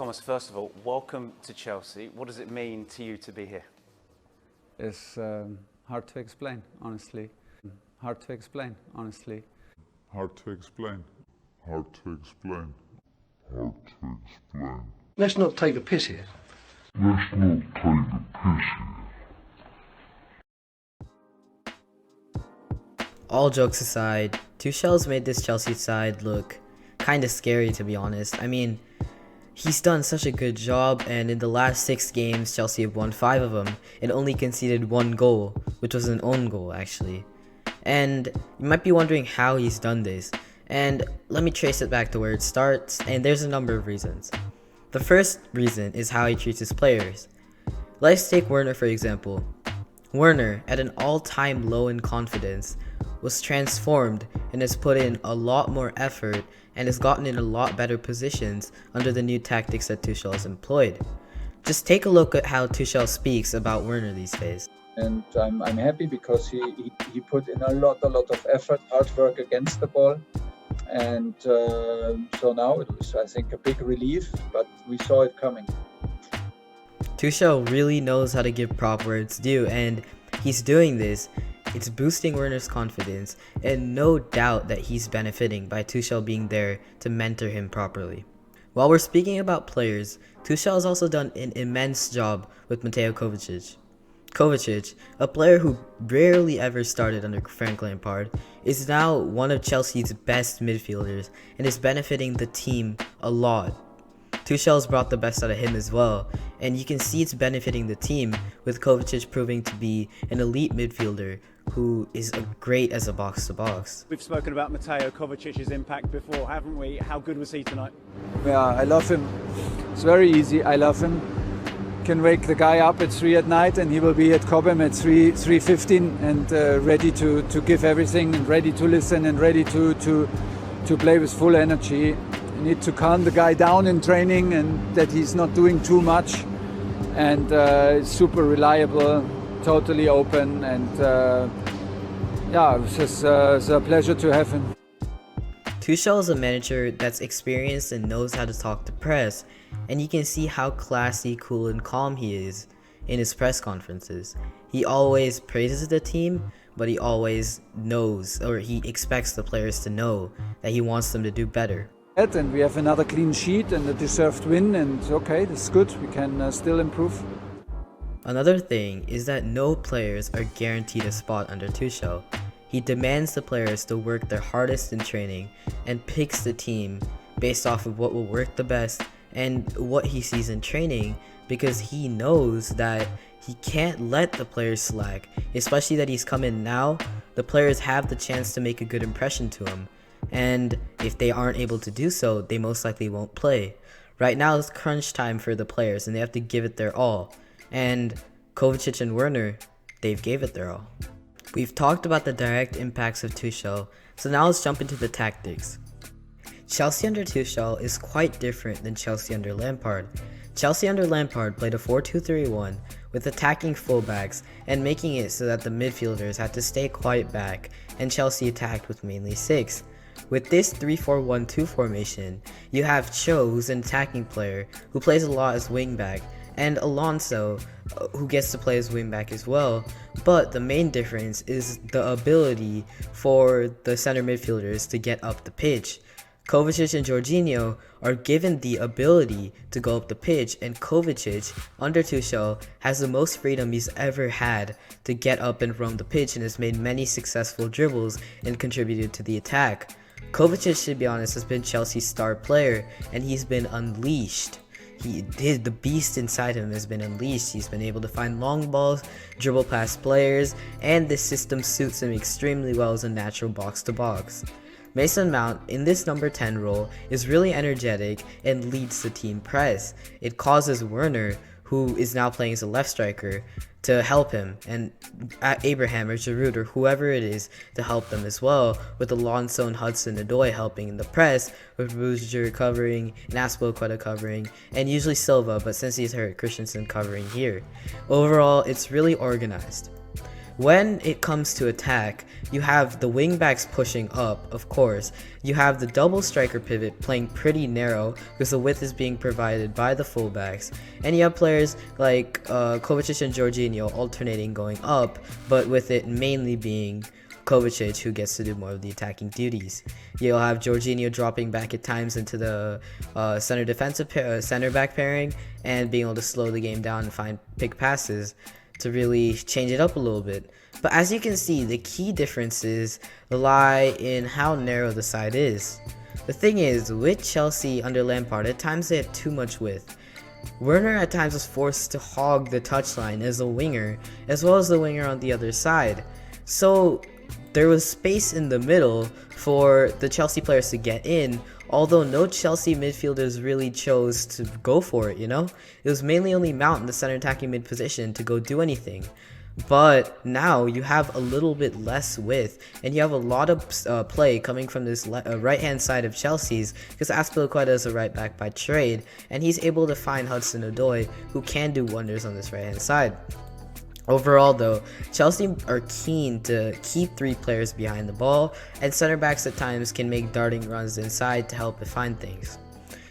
Thomas, first of all, welcome to Chelsea. What does it mean to you to be here? It's hard to explain, honestly. Hard to explain, honestly. Hard to explain. Hard to explain. Hard to explain. Let's not take the piss here. Let's not take the piss here. All jokes aside, Tuchel's made this Chelsea side look kind of scary, to be honest. I mean, he's done such a good job, and in the last 6 games, Chelsea have won 5 of them and only conceded 1 goal, which was an own goal, actually. And you might be wondering how he's done this, and let me trace it back to where it starts, and there's a number of reasons. The first reason is how he treats his players. Let's take Werner for example. Werner, at an all-time low in confidence, was transformed and has put in a lot more effort and has gotten in a lot better positions under the new tactics that Tuchel has employed. Just take a look at how Tuchel speaks about Werner these days. And I'm happy because he put in a lot of effort, hard work against the ball. And so now it was, I think, a big relief, but we saw it coming. Tuchel really knows how to give prop where it's due, and he's doing this. It's boosting Werner's confidence, and no doubt that he's benefiting by Tuchel being there to mentor him properly. While we're speaking about players, Tuchel has also done an immense job with Mateo Kovacic. Kovacic, a player who rarely ever started under Frank Lampard, is now one of Chelsea's best midfielders and is benefiting the team a lot. Tuchel's brought the best out of him as well, and you can see it's benefiting the team with Kovacic proving to be an elite midfielder who is great as a box-to-box. We've spoken about Mateo Kovacic's impact before, haven't we? How good was he tonight? Yeah, I love him. It's very easy. I love him. Can wake the guy up at 3 at night and he will be at Cobham at 3:15 and ready to give everything and ready to listen and ready to play with full energy. You need to calm the guy down in training and that he's not doing too much, and super reliable, totally open, and it's a pleasure to have him. Tuchel is a manager that's experienced and knows how to talk to press, and you can see how classy, cool, and calm he is in his press conferences. He always praises the team, but he always knows, or he expects the players to know, that he wants them to do better. And we have another clean sheet and a deserved win, and okay, that's good. We can still improve. Another thing is that no players are guaranteed a spot under Tuchel. He demands the players to work their hardest in training and picks the team based off of what will work the best and what he sees in training, because he knows that he can't let the players slack, especially that he's come in now. The players have the chance to make a good impression to him, and if they aren't able to do so, they most likely won't play. Right now it's crunch time for the players and they have to give it their all, and Kovacic and Werner, they've gave it their all. We've talked about the direct impacts of Tuchel, so now let's jump into the tactics. Chelsea under Tuchel is quite different than Chelsea under Lampard. Chelsea under Lampard played a 4-2-3-1 with attacking fullbacks and making it so that the midfielders had to stay quiet back, and Chelsea attacked with mainly 6. With this 3-4-1-2 formation, you have Cho, who's an attacking player who plays a lot as wingback, and Alonso, who gets to play as wingback as well, but the main difference is the ability for the center midfielders to get up the pitch. Kovacic and Jorginho are given the ability to go up the pitch, and Kovacic, under Tuchel, has the most freedom he's ever had to get up and roam the pitch and has made many successful dribbles and contributed to the attack. Kovacic, to be honest, has been Chelsea's star player, and he's been unleashed. The beast inside him has been unleashed. He's been able to find long balls, dribble past players, and this system suits him extremely well as a natural box-to-box. Mason Mount, in this number 10 role, is really energetic and leads the team press. It causes Werner, who is now playing as a left striker, to help him, and Abraham or Giroud or whoever it is to help them as well, with Alonso and Hudson-Odoi helping in the press, with Rudiger covering, and Azpilicueta covering, and usually Silva, but since he's hurt, Christensen covering here. Overall, it's really organized. when it comes to attack, you have the wingbacks pushing up, of course. You have the double striker pivot playing pretty narrow because the width is being provided by the fullbacks. And you have players like Kovacic and Jorginho alternating going up, but with it mainly being Kovacic who gets to do more of the attacking duties. You'll have Jorginho dropping back at times into the center back pairing and being able to slow the game down and find pick passes to really change it up a little bit. But as you can see, the key differences lie in how narrow the side is. The thing is, with Chelsea under Lampard, at times they had too much width. Werner at times was forced to hog the touchline as a winger, as well as the winger on the other side. So there was space in the middle for the Chelsea players to get in, although no Chelsea midfielders really chose to go for it, you know? It was mainly only Mount in the center attacking mid position to go do anything. But now you have a little bit less width, and you have a lot of play coming from this right-hand side of Chelsea's, because Azpilicueta is a right back by trade, and he's able to find Hudson-Odoi, who can do wonders on this right-hand side. Overall though, Chelsea are keen to keep 3 players behind the ball, and center backs at times can make darting runs inside to help find things.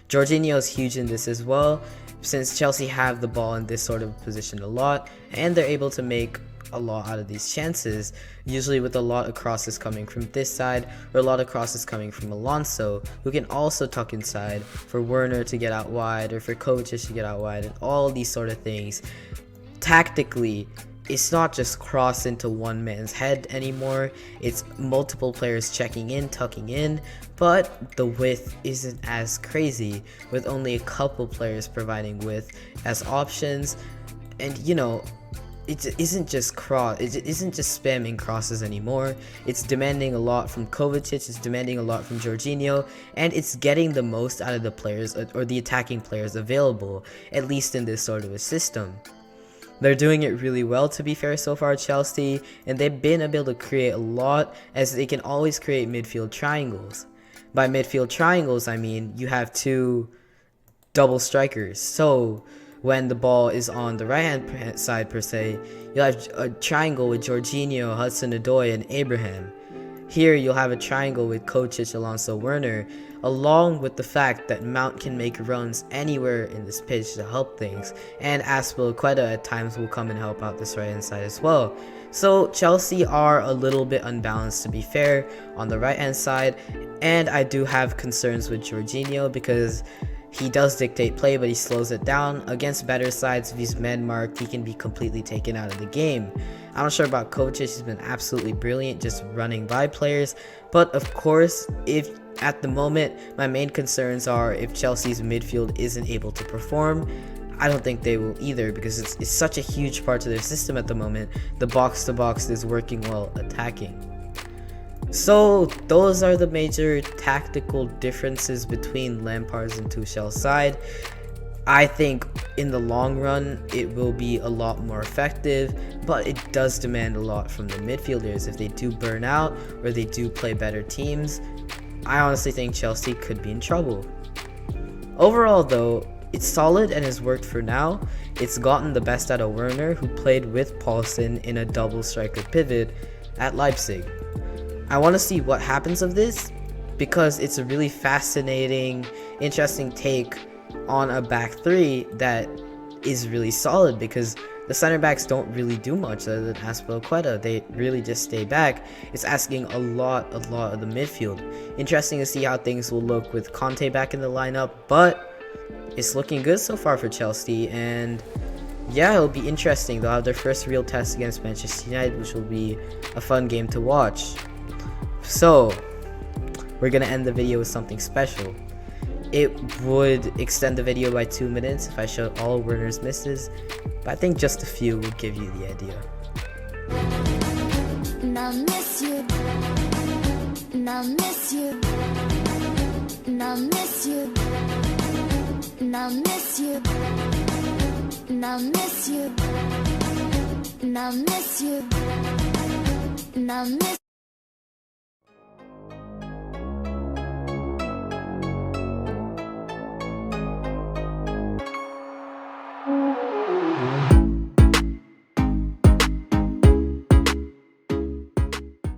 Jorginho is huge in this as well, since Chelsea have the ball in this sort of position a lot, and they're able to make a lot out of these chances, usually with a lot of crosses coming from this side, or a lot of crosses coming from Alonso, who can also tuck inside for Werner to get out wide, or for Kovacic to get out wide, and all these sort of things. Tactically, it's not just cross into one man's head anymore, it's multiple players checking in, tucking in, but the width isn't as crazy, with only a couple players providing width as options. And you know, it isn't just spamming crosses anymore. It's demanding a lot from Kovacic, it's demanding a lot from Jorginho, and it's getting the most out of the players, or the attacking players available, at least in this sort of a system. They're doing it really well, to be fair, so far at Chelsea, and they've been able to create a lot, as they can always create midfield triangles. By midfield triangles, I mean you have 2 double strikers. So when the ball is on the right-hand side per se, you'll have a triangle with Jorginho, Hudson-Odoi, and Abraham. Here you'll have a triangle with Kovacic, Alonso, Werner, along with the fact that Mount can make runs anywhere in this pitch to help things, and Azpilicueta at times will come and help out this right hand side as well. So Chelsea are a little bit unbalanced, to be fair, on the right hand side, and I do have concerns with Jorginho because he does dictate play, but he slows it down. Against better sides, if he's man-marked, he can be completely taken out of the game. I'm not sure about Kovacic, he's been absolutely brilliant just running by players, but of course, if at the moment, my main concerns are if Chelsea's midfield isn't able to perform. I don't think they will either, because it's such a huge part of their system at the moment. The box-to-box is working well attacking. So those are the major tactical differences between Lampard's and Tuchel's side. I think in the long run it will be a lot more effective, but it does demand a lot from the midfielders. If they do burn out or they do play better teams, I honestly think Chelsea could be in trouble. Overall though, it's solid and has worked for now. It's gotten the best out of Werner, who played with Paulsen in a double striker pivot at Leipzig. I want to see what happens of this, because it's a really fascinating, interesting take on a back 3 that is really solid, because the center backs don't really do much other than Azpilicueta. They really just stay back. It's asking a lot of the midfield. Interesting to see how things will look with Conte back in the lineup, but it's looking good so far for Chelsea, and yeah, it'll be interesting. They'll have their first real test against Manchester United, which will be a fun game to watch. So, we're gonna end the video with something special. It would extend the video by 2 minutes if I showed all Werner's misses, but I think just a few will give you the idea. And I miss you, and I miss you, and I miss you, and I miss you, and I miss you, and I miss you, and I miss